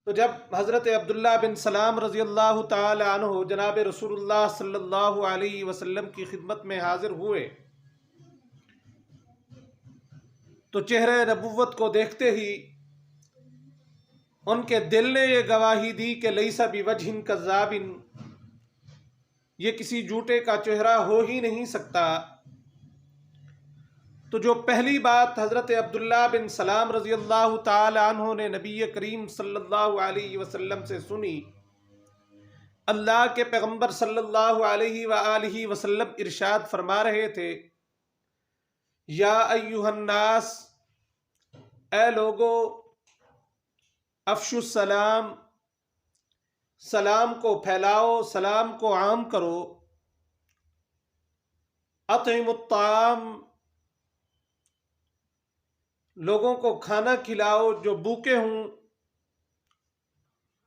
تو جب حضرت عبداللہ بن سلام رضی اللہ تعالی عنہ جناب رسول اللہ صلی اللہ علیہ وسلم کی خدمت میں حاضر ہوئے تو چہرہ نبوت کو دیکھتے ہی ان کے دل نے یہ گواہی دی کہ لیس بوجہ کذاب، یہ کسی جھوٹے کا چہرہ ہو ہی نہیں سکتا۔ تو جو پہلی بات حضرت عبداللہ بن سلام رضی اللہ تعالی عنہ نے نبی کریم صلی اللہ علیہ وسلم سے سنی، اللہ کے پیغمبر صلی اللہ علیہ وآلہ وسلم ارشاد فرما رہے تھے، یا ایہا الناس، اے لوگو، افشوا السلام، سلام کو پھیلاؤ، سلام کو عام کرو، اطعموا الطعام، لوگوں کو کھانا کھلاؤ، جو بھوکے ہوں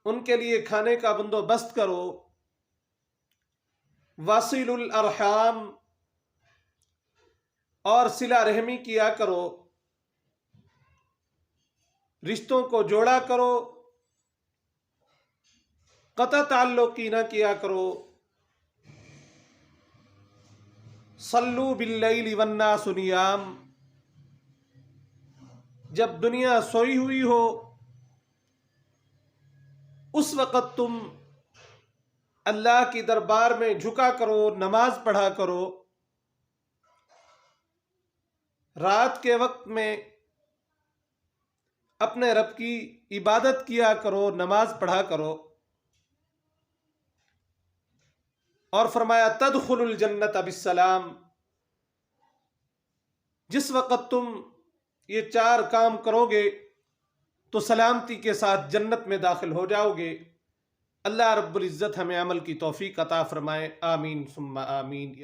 ان کے لیے کھانے کا بندوبست کرو، واصلوا الارحام، اور صلہ رحمی کیا کرو، رشتوں کو جوڑا کرو، قطع تعلقی نہ کیا کرو، صلوا باللیل والناس نیام، جب دنیا سوئی ہوئی ہو اس وقت تم اللہ کی دربار میں جھکا کرو، نماز پڑھا کرو، رات کے وقت میں اپنے رب کی عبادت کیا کرو، نماز پڑھا کرو، اور فرمایا تدخل الجنت بالسلام، جس وقت تم یہ 4 کام کرو گے تو سلامتی کے ساتھ جنت میں داخل ہو جاؤ گے۔ اللہ رب العزت ہمیں عمل کی توفیق عطا فرمائے، آمین ثم آمین۔